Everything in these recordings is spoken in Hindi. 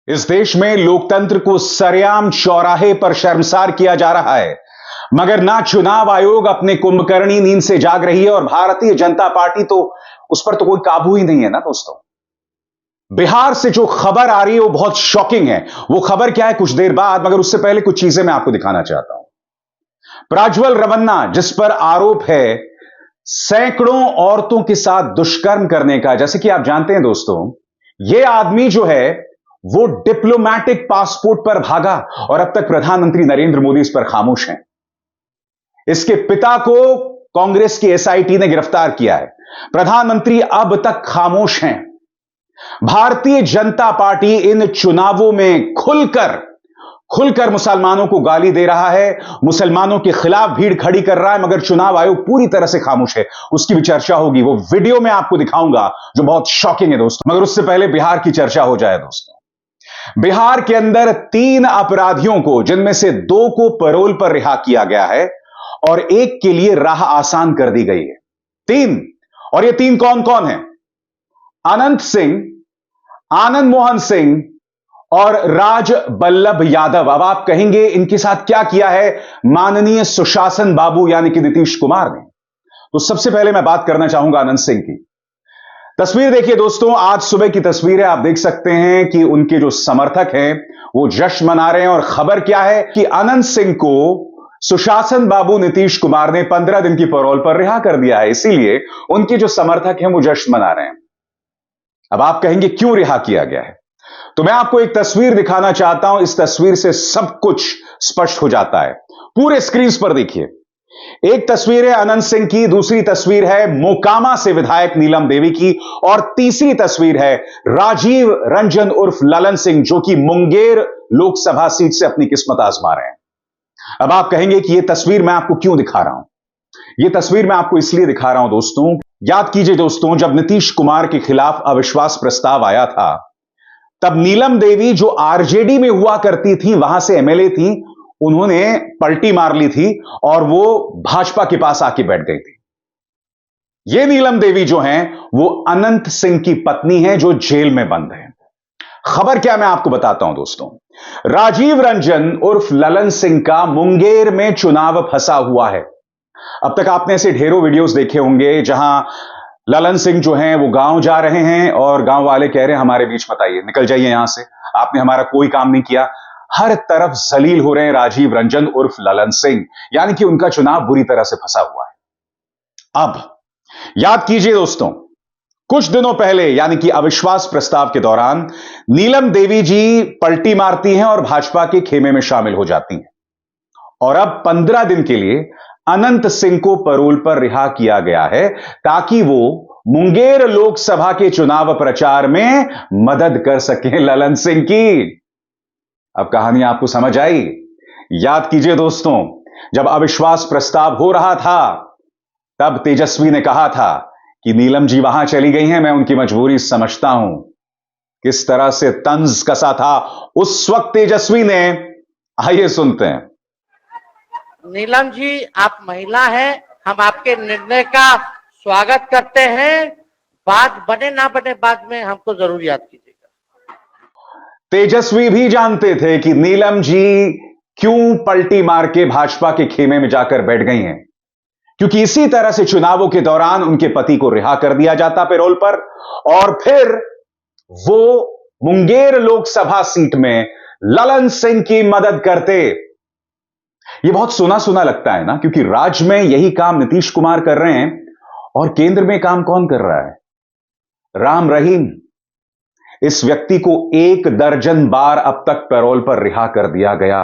इस देश में लोकतंत्र को सरेआम चौराहे पर शर्मसार किया जा रहा है, मगर ना चुनाव आयोग अपने कुंभकर्णी नींद से जाग रही है और भारतीय जनता पार्टी तो उस पर तो कोई काबू ही नहीं है ना दोस्तों। बिहार से जो खबर आ रही है वो बहुत शॉकिंग है। वो खबर क्या है कुछ देर बाद, मगर उससे पहले कुछ चीजें मैं आपको दिखाना चाहता हूं। प्रज्वल रमन्ना, जिस पर आरोप है सैकड़ों औरतों के साथ दुष्कर्म करने का, जैसे कि आप जानते हैं दोस्तों, यह आदमी जो है वो डिप्लोमैटिक पासपोर्ट पर भागा और अब तक प्रधानमंत्री नरेंद्र मोदी इस पर खामोश हैं। इसके पिता को कांग्रेस की एसआईटी ने गिरफ्तार किया है। प्रधानमंत्री अब तक खामोश हैं। भारतीय जनता पार्टी इन चुनावों में खुलकर मुसलमानों को गाली दे रहा है, मुसलमानों के खिलाफ भीड़ खड़ी कर रहा है, मगर चुनाव आयोग पूरी तरह से खामोश है। उसकी भी चर्चा होगी, वो वीडियो में आपको दिखाऊंगा जो बहुत शॉकिंग है दोस्तों। मगर उससे पहले बिहार की चर्चा हो जाए दोस्तों। बिहार के अंदर 3 अपराधियों को, जिनमें से 2 को पैरोल पर रिहा किया गया है और 1 के लिए राह आसान कर दी गई है। 3, और ये 3 कौन कौन है? अनंत सिंह, आनंद मोहन सिंह और राज बल्लभ यादव। अब आप कहेंगे इनके साथ क्या किया है माननीय सुशासन बाबू यानी कि नीतीश कुमार ने? तो सबसे पहले मैं बात करना चाहूंगा अनंत सिंह की। तस्वीर देखिए दोस्तों, आज सुबह की तस्वीर है। आप देख सकते हैं कि उनके जो समर्थक हैं वो जश्न मना रहे हैं और खबर क्या है कि अनंत सिंह को सुशासन बाबू नीतीश कुमार ने 15 दिन की पैरोल पर रिहा कर दिया है, इसीलिए उनके जो समर्थक हैं वो जश्न मना रहे हैं। अब आप कहेंगे क्यों रिहा किया गया है? तो मैं आपको एक तस्वीर दिखाना चाहता हूं। इस तस्वीर से सब कुछ स्पष्ट हो जाता है। पूरे स्क्रीन पर देखिए। एक तस्वीर है अनंत सिंह की, दूसरी तस्वीर है मोकामा से विधायक नीलम देवी की और तीसरी तस्वीर है राजीव रंजन उर्फ ललन सिंह, जो कि मुंगेर लोकसभा सीट से अपनी किस्मत आजमा रहे हैं। अब आप कहेंगे कि यह तस्वीर मैं आपको क्यों दिखा रहा हूं? यह तस्वीर मैं आपको इसलिए दिखा रहा हूं दोस्तों, याद कीजिए दोस्तों, जब नीतीश कुमार के खिलाफ अविश्वास प्रस्ताव आया था तब नीलम देवी, जो आरजेडी में हुआ करती थी, वहां से एमएलए थी, उन्होंने पलटी मार ली थी और वो भाजपा के पास आके बैठ गई थी। ये नीलम देवी जो हैं वो अनंत सिंह की पत्नी है जो जेल में बंद है। खबर क्या मैं आपको बताता हूं दोस्तों। राजीव रंजन उर्फ ललन सिंह का मुंगेर में चुनाव फंसा हुआ है। अब तक आपने ऐसे ढेरों वीडियोस देखे होंगे जहां ललन सिंह जो हैं वो गांव जा रहे हैं और गांव वाले कह रहे हैं हमारे बीच मत आइए, निकल जाइए यहां से, आपने हमारा कोई काम नहीं किया। हर तरफ जलील हो रहे हैं राजीव रंजन उर्फ ललन सिंह, यानी कि उनका चुनाव बुरी तरह से फंसा हुआ है। अब याद कीजिए दोस्तों, कुछ दिनों पहले यानी कि अविश्वास प्रस्ताव के दौरान नीलम देवी जी पलटी मारती हैं और भाजपा के खेमे में शामिल हो जाती हैं और अब 15 दिन के लिए अनंत सिंह को पैरोल पर रिहा किया गया है ताकि वो मुंगेर लोकसभा के चुनाव प्रचार में मदद कर सकें ललन सिंह की। अब कहानी आपको समझ आई? याद कीजिए दोस्तों, जब अविश्वास प्रस्ताव हो रहा था तब तेजस्वी ने कहा था कि नीलम जी वहां चली गई हैं, मैं उनकी मजबूरी समझता हूं। किस तरह से तंज कसा था उस वक्त तेजस्वी ने, आइए सुनते हैं। नीलम जी, आप महिला हैं, हम आपके निर्णय का स्वागत करते हैं। बात बने ना बने बाद में हमको जरूर याद कीजिएगा। तेजस्वी भी जानते थे कि नीलम जी क्यों पलटी मार के भाजपा के खेमे में जाकर बैठ गई हैं, क्योंकि इसी तरह से चुनावों के दौरान उनके पति को रिहा कर दिया जाता पैरोल पर और फिर वो मुंगेर लोकसभा सीट में ललन सिंह की मदद करते। यह बहुत सुना सुना लगता है ना, क्योंकि राज्य में यही काम नीतीश कुमार कर रहे हैं और केंद्र में काम कौन कर रहा है? राम रहीम। इस व्यक्ति को 1 दर्जन बार अब तक पैरोल पर रिहा कर दिया गया।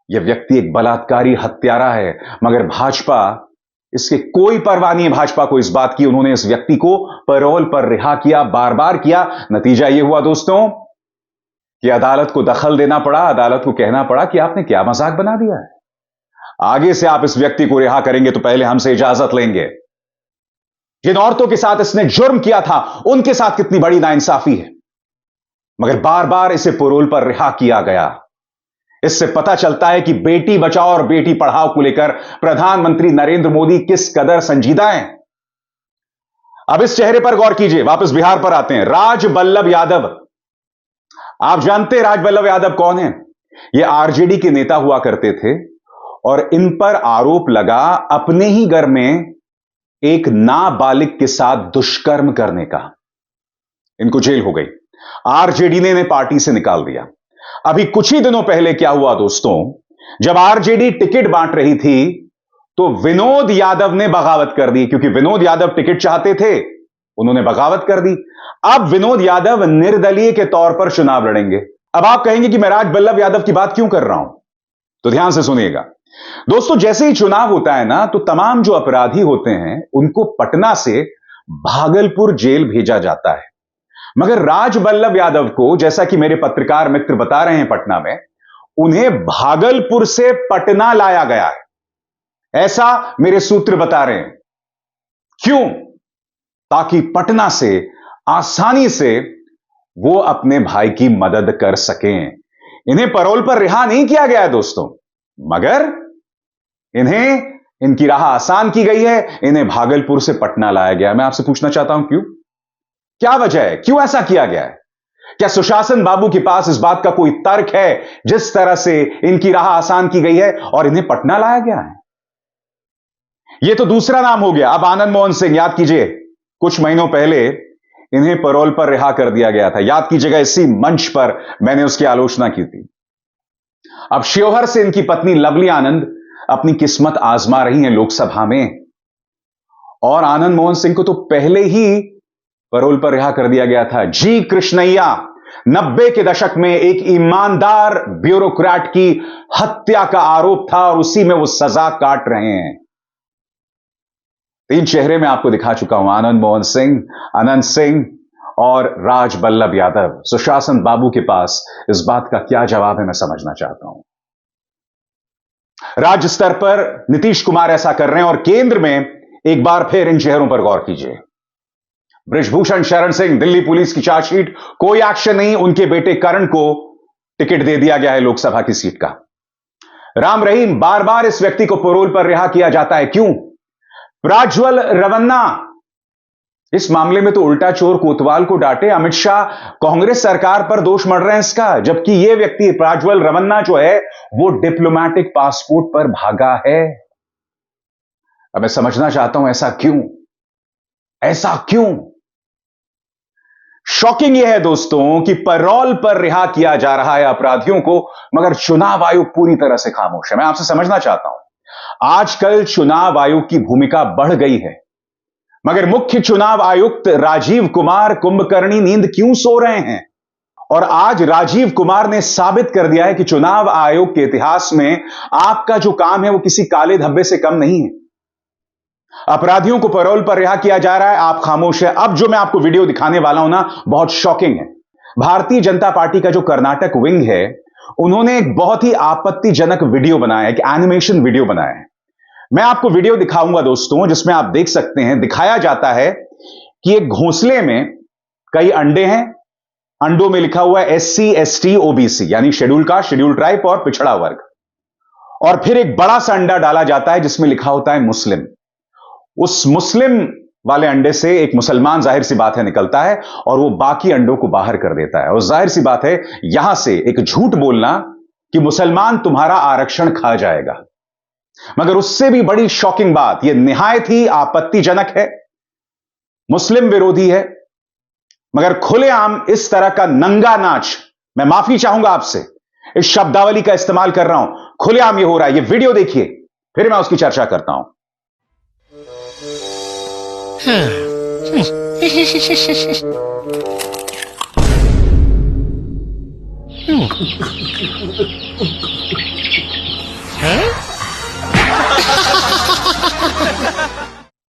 यह व्यक्ति एक बलात्कारी हत्यारा है, मगर भाजपा, इसके कोई परवाह नहीं है भाजपा को इस बात की। उन्होंने इस व्यक्ति को पैरोल पर रिहा किया, बार बार किया। नतीजा यह हुआ दोस्तों कि अदालत को दखल देना पड़ा, अदालत को कहना पड़ा कि आपने क्या मजाक बना दिया है, आगे से आप इस व्यक्ति को रिहा करेंगे तो पहले हमसे इजाजत लेंगे। जिन औरतों के साथ इसने जुर्म किया था उनके साथ कितनी बड़ी नाइंसाफी है, मगर बार बार इसे पैरोल पर रिहा किया गया। इससे पता चलता है कि बेटी बचाओ और बेटी पढ़ाओ को लेकर प्रधानमंत्री नरेंद्र मोदी किस कदर संजीदा हैं। अब इस चेहरे पर गौर कीजिए। वापस बिहार पर आते हैं। राज बल्लभ यादव, आप जानते हैं राजवल्लभ यादव कौन है? ये आरजेडी के नेता हुआ करते थे और इन पर आरोप लगा अपने ही घर में एक नाबालिग के साथ दुष्कर्म करने का। इनको जेल हो गई। आरजेडी ने इन्हें पार्टी से निकाल दिया। अभी कुछ ही दिनों पहले क्या हुआ दोस्तों, जब आरजेडी टिकट बांट रही थी तो विनोद यादव ने बगावत कर दी, क्योंकि विनोद यादव टिकट चाहते थे, उन्होंने बगावत कर दी। अब विनोद यादव निर्दलीय के तौर पर चुनाव लड़ेंगे। अब आप कहेंगे कि मैं राजवल्लभ यादव की बात क्यों कर रहा हूं, तो ध्यान से सुनिएगा दोस्तों। जैसे ही चुनाव होता है ना, तो तमाम जो अपराधी होते हैं उनको पटना से भागलपुर जेल भेजा जाता है, मगर राजवल्लभ यादव को, जैसा कि मेरे पत्रकार मित्र बता रहे हैं पटना में, उन्हें भागलपुर से पटना लाया गया है, ऐसा मेरे सूत्र बता रहे हैं। क्यों? ताकि पटना से आसानी से वो अपने भाई की मदद कर सकें। इन्हें पैरोल पर रिहा नहीं किया गया है दोस्तों, मगर इन्हें इनकी राह आसान की गई है, इन्हें भागलपुर से पटना लाया गया। मैं आपसे पूछना चाहता हूं क्यों? क्या वजह है, क्यों ऐसा किया गया है? क्या सुशासन बाबू के पास इस बात का कोई तर्क है, जिस तरह से इनकी राह आसान की गई है और इन्हें पटना लाया गया है? यह तो दूसरा नाम हो गया। अब आनंद मोहन सिंह, याद कीजिए, कुछ महीनों पहले इन्हें पैरोल पर रिहा कर दिया गया था। याद कीजिएगा, इसी मंच पर मैंने उसकी आलोचना की थी। अब शिवहर से इनकी पत्नी लवली आनंद अपनी किस्मत आजमा रही हैं लोकसभा में, और आनंद मोहन सिंह को तो पहले ही पैरोल पर रिहा कर दिया गया था। जी कृष्णैया 90 के दशक में एक ईमानदार ब्यूरोक्रेट की हत्या का आरोप था और उसी में वो सजा काट रहे हैं। 3 चेहरे मैं आपको दिखा चुका हूं, आनंद मोहन सिंह, अनंत सिंह और राजवल्लभ यादव। सुशासन बाबू के पास इस बात का क्या जवाब है, मैं समझना चाहता हूं। राज्य स्तर पर नीतीश कुमार ऐसा कर रहे हैं और केंद्र में एक बार फिर इन चेहरों पर गौर कीजिए। बृजभूषण शरण सिंह, दिल्ली पुलिस की चार्जशीट, कोई एक्शन नहीं, उनके बेटे करण को टिकट दे दिया गया है लोकसभा की सीट का। राम रहीम, बार बार इस व्यक्ति को पैरोल पर रिहा किया जाता है, क्यों? प्रज्वल रवन्ना, इस मामले में तो उल्टा चोर कोतवाल को डांटे। अमित शाह कांग्रेस सरकार पर दोष मढ़ रहे हैं इसका, जबकि यह व्यक्ति प्रज्वल रवन्ना जो है वो डिप्लोमेटिक पासपोर्ट पर भागा है। अब मैं समझना चाहता हूं ऐसा क्यों, ऐसा क्यों? शॉकिंग यह है दोस्तों कि पैरोल पर रिहा किया जा रहा है अपराधियों को, मगर चुनाव आयोग पूरी तरह से खामोश है। मैं आपसे समझना चाहता हूं, आजकल चुनाव आयोग की भूमिका बढ़ गई है, मगर मुख्य चुनाव आयुक्त राजीव कुमार कुंभकर्णी नींद क्यों सो रहे हैं? और आज राजीव कुमार ने साबित कर दिया है कि चुनाव आयोग के इतिहास में आपका जो काम है वो किसी काले धब्बे से कम नहीं है। अपराधियों को पैरोल पर रिहा किया जा रहा है, आप खामोश है। अब जो मैं आपको वीडियो दिखाने वाला हूं ना, बहुत शॉकिंग है। भारतीय जनता पार्टी का जो कर्नाटक विंग है, उन्होंने एक बहुत ही आपत्तिजनक वीडियो बनाया है, एक एनिमेशन वीडियो बनाया है। मैं आपको वीडियो दिखाऊंगा दोस्तों, जिसमें आप देख सकते हैं, दिखाया जाता है कि एक घोंसले में कई अंडे हैं, अंडों में लिखा हुआ है SC ST OBC, यानी शेड्यूल कास्ट, शेड्यूल ट्राइब और पिछड़ा वर्ग। और फिर एक बड़ा सा अंडा डाला जाता है जिसमें लिखा होता है मुस्लिम। उस मुस्लिम वाले अंडे से एक मुसलमान, जाहिर सी बात है, निकलता है और वो बाकी अंडों को बाहर कर देता है। और जाहिर सी बात है, यहां से एक झूठ बोलना कि मुसलमान तुम्हारा आरक्षण खा जाएगा। मगर उससे भी बड़ी शॉकिंग बात, यह निहायत ही आपत्तिजनक है, मुस्लिम विरोधी है, मगर खुलेआम इस तरह का नंगा नाच, मैं माफी चाहूंगा आपसे, इस शब्दावली का इस्तेमाल कर रहा हूं, खुलेआम यह हो रहा है। यह वीडियो देखिए, फिर मैं उसकी चर्चा करता हूं।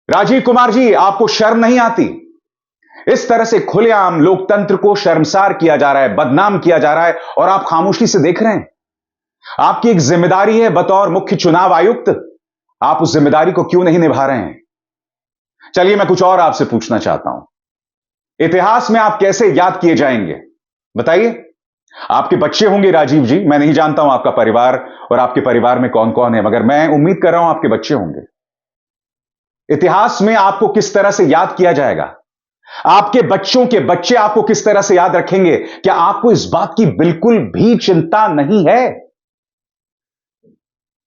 राजीव कुमार जी, आपको शर्म नहीं आती? इस तरह से खुलेआम लोकतंत्र को शर्मसार किया जा रहा है, बदनाम किया जा रहा है, और आप खामोशी से देख रहे हैं। आपकी एक जिम्मेदारी है बतौर मुख्य चुनाव आयुक्त, आप उस जिम्मेदारी को क्यों नहीं निभा रहे हैं? चलिए मैं कुछ और आपसे पूछना चाहता हूं, इतिहास में आप कैसे याद किए जाएंगे बताइए? आपके बच्चे होंगे राजीव जी, मैं नहीं जानता हूं आपका परिवार और आपके परिवार में कौन कौन है, मगर मैं उम्मीद कर रहा हूं आपके बच्चे होंगे। इतिहास में आपको किस तरह से याद किया जाएगा? आपके बच्चों के बच्चे आपको किस तरह से याद रखेंगे? क्या आपको इस बात की बिल्कुल भी चिंता नहीं है?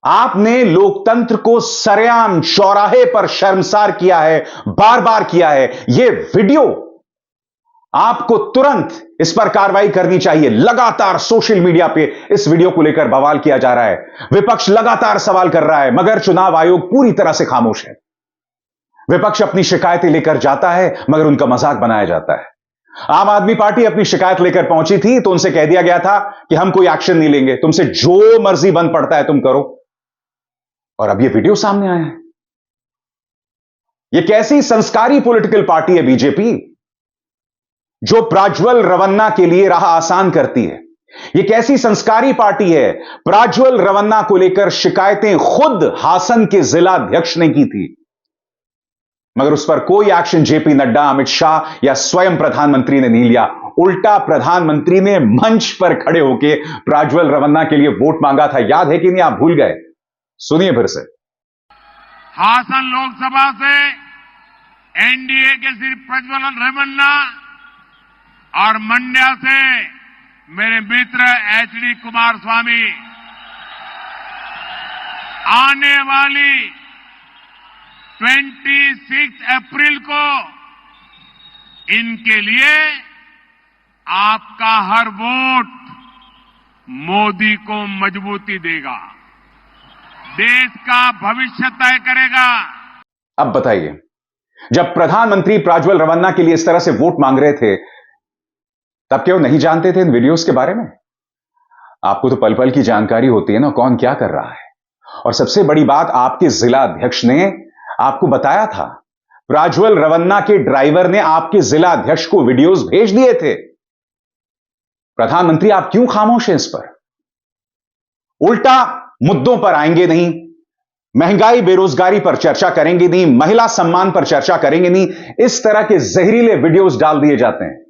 आपने लोकतंत्र को सरेआम चौराहे पर शर्मसार किया है, बार बार किया है। यह वीडियो आपको तुरंत इस पर कार्रवाई करनी चाहिए। लगातार सोशल मीडिया पे इस वीडियो को लेकर बवाल किया जा रहा है, विपक्ष लगातार सवाल कर रहा है, मगर चुनाव आयोग पूरी तरह से खामोश है। विपक्ष अपनी शिकायतें लेकर जाता है, मगर उनका मजाक बनाया जाता है। आम आदमी पार्टी अपनी शिकायत लेकर पहुंची थी तो उनसे कह दिया गया था कि हम कोई एक्शन नहीं लेंगे, तुमसे जो मर्जी बन पड़ता है तुम करो। और अब यह वीडियो सामने आया है। यह कैसी संस्कारी पॉलिटिकल पार्टी है बीजेपी, जो प्राज्वल रवन्ना के लिए राह आसान करती है? यह कैसी संस्कारी पार्टी है? प्राज्वल रवन्ना को लेकर शिकायतें खुद हासन के जिला अध्यक्ष ने की थी, मगर उस पर कोई एक्शन जेपी नड्डा, अमित शाह या स्वयं प्रधानमंत्री ने नहीं लिया। उल्टा प्रधानमंत्री ने मंच पर खड़े होकर प्राज्वल रवन्ना के लिए वोट मांगा था। याद है कि नहीं? आप भूल गए? सुनिए फिर से। हासन लोकसभा से एनडीए के श्री प्रज्वल रवन्ना और मंड्या से मेरे मित्र एचडी कुमारस्वामी आने वाली 26 अप्रैल को इनके लिए आपका हर वोट मोदी को मजबूती देगा, देश का भविष्य तय करेगा। अब बताइए, जब प्रधानमंत्री प्राज्वल रवन्ना के लिए इस तरह से वोट मांग रहे थे, तब क्या वो नहीं जानते थे इन वीडियोस के बारे में? आपको तो पल पल की जानकारी होती है ना, कौन क्या कर रहा है। और सबसे बड़ी बात, आपके जिला अध्यक्ष ने आपको बताया था, प्राज्वल रवन्ना के ड्राइवर ने आपके जिला अध्यक्ष को वीडियोस भेज दिए थे। प्रधानमंत्री आप क्यों खामोश हैं इस पर? उल्टा मुद्दों पर आएंगे नहीं, महंगाई बेरोजगारी पर चर्चा करेंगे नहीं, महिला सम्मान पर चर्चा करेंगे नहीं, इस तरह के जहरीले वीडियोस डाल दिए जाते हैं।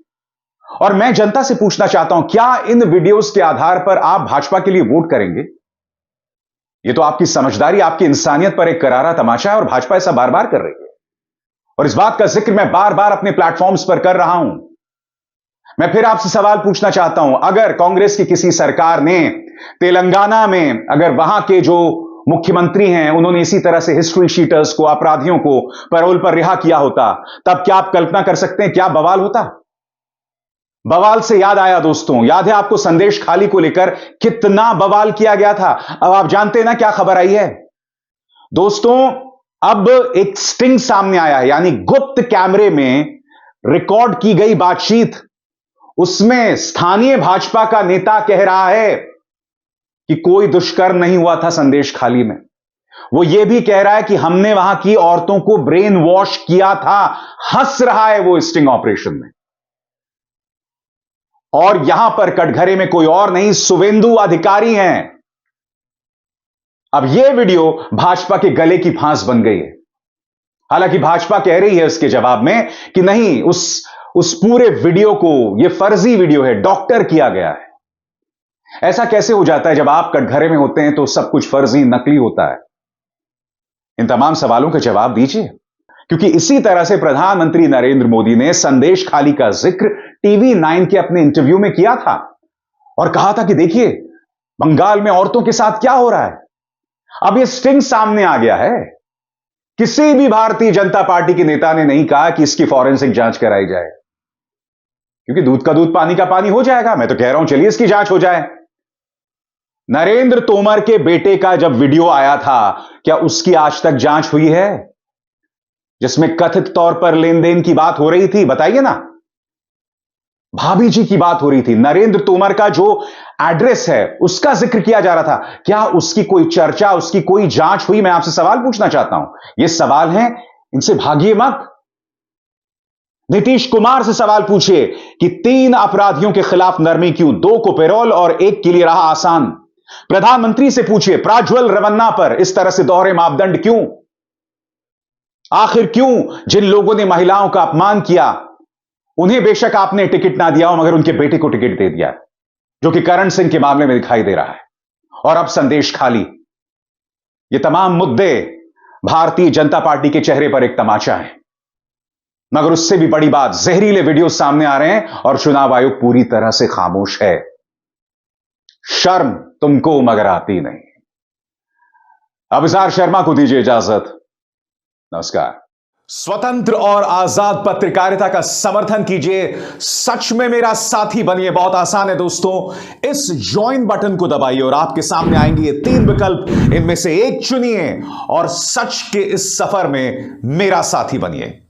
और मैं जनता से पूछना चाहता हूं, क्या इन वीडियोस के आधार पर आप भाजपा के लिए वोट करेंगे? यह तो आपकी समझदारी, आपकी इंसानियत पर एक करारा तमाचा है, और भाजपा ऐसा बार बार कर रही है। और इस बात का जिक्र मैं बार बार अपने प्लेटफॉर्म्स पर कर रहा हूं। मैं फिर आपसे सवाल पूछना चाहता हूं, अगर कांग्रेस की किसी सरकार ने तेलंगाना में, अगर वहां के जो मुख्यमंत्री हैं उन्होंने इसी तरह से हिस्ट्री शीटर्स को, अपराधियों को पैरोल पर रिहा किया होता, तब क्या आप कल्पना कर सकते हैं क्या बवाल होता? बवाल से याद आया दोस्तों, याद है आपको संदेश खाली को लेकर कितना बवाल किया गया था? अब आप जानते हैं ना क्या खबर आई है दोस्तों? अब एक स्टिंग सामने आया है, यानी गुप्त कैमरे में रिकॉर्ड की गई बातचीत। उसमें स्थानीय भाजपा का नेता कह रहा है कि कोई दुष्कर्म नहीं हुआ था संदेश खाली में। वो ये भी कह रहा है कि हमने वहां की औरतों को ब्रेन वॉश किया था। हंस रहा है वो स्टिंग ऑपरेशन में। और यहां पर कटघरे में कोई और नहीं, शुवेंदु अधिकारी हैं। अब यह वीडियो भाजपा के गले की फांस बन गई है। हालांकि भाजपा कह रही है उसके जवाब में कि नहीं, उस पूरे वीडियो को, यह फर्जी वीडियो है, डॉक्टर किया गया है। ऐसा कैसे हो जाता है? जब आप कटघरे में होते हैं तो सब कुछ फर्जी, नकली होता है। इन तमाम सवालों का जवाब दीजिए, क्योंकि इसी तरह से प्रधानमंत्री नरेंद्र मोदी ने संदेश खाली का जिक्र टीवी 9 के अपने इंटरव्यू में किया था और कहा था कि देखिए बंगाल में औरतों के साथ क्या हो रहा है। अब यह स्टिंग सामने आ गया है। किसी भी भारतीय जनता पार्टी के नेता ने नहीं कहा कि इसकी फॉरेंसिक जांच कराई जाए, क्योंकि दूध का दूध पानी का पानी हो जाएगा। मैं तो कह रहा हूं चलिए इसकी जांच हो जाए। नरेंद्र तोमर के बेटे का जब वीडियो आया था, क्या उसकी आज तक जांच हुई है? जिसमें कथित तौर पर लेन देन की बात हो रही थी, बताइए ना। भाभी जी की बात हो रही थी, नरेंद्र तोमर का जो एड्रेस है उसका जिक्र किया जा रहा था। क्या उसकी कोई चर्चा, उसकी कोई जांच हुई? मैं आपसे सवाल पूछना चाहता हूं। ये सवाल है, इनसे भागिए मत। नीतीश कुमार से सवाल पूछिए कि 3 अपराधियों के खिलाफ नरमी क्यों, 2 को पैरोल और 1 के लिए रहा आसान। प्रधानमंत्री से पूछिए प्राज्वल रवन्ना पर इस तरह से दोहरे मापदंड क्यों? आखिर क्यों? जिन लोगों ने महिलाओं का अपमान किया, उन्हें बेशक आपने टिकट ना दिया हो, मगर उनके बेटे को टिकट दे दिया, जो कि करण सिंह के मामले में दिखाई दे रहा है। और अब संदेश खाली। ये तमाम मुद्दे भारतीय जनता पार्टी के चेहरे पर एक तमाचा है। मगर उससे भी बड़ी बात, जहरीले वीडियो सामने आ रहे हैं और चुनाव आयोग पूरी तरह से खामोश है। शर्म तुमको मगर आती नहीं। अभिसार शर्मा को दीजिए इजाजत। नमस्कार। स्वतंत्र और आजाद पत्रकारिता का समर्थन कीजिए, सच में मेरा साथी बनिए। बहुत आसान है दोस्तों, इस ज्वाइन बटन को दबाइए और आपके सामने आएंगे ये 3 विकल्प, इनमें से एक चुनिए और सच के इस सफर में मेरा साथी बनिए।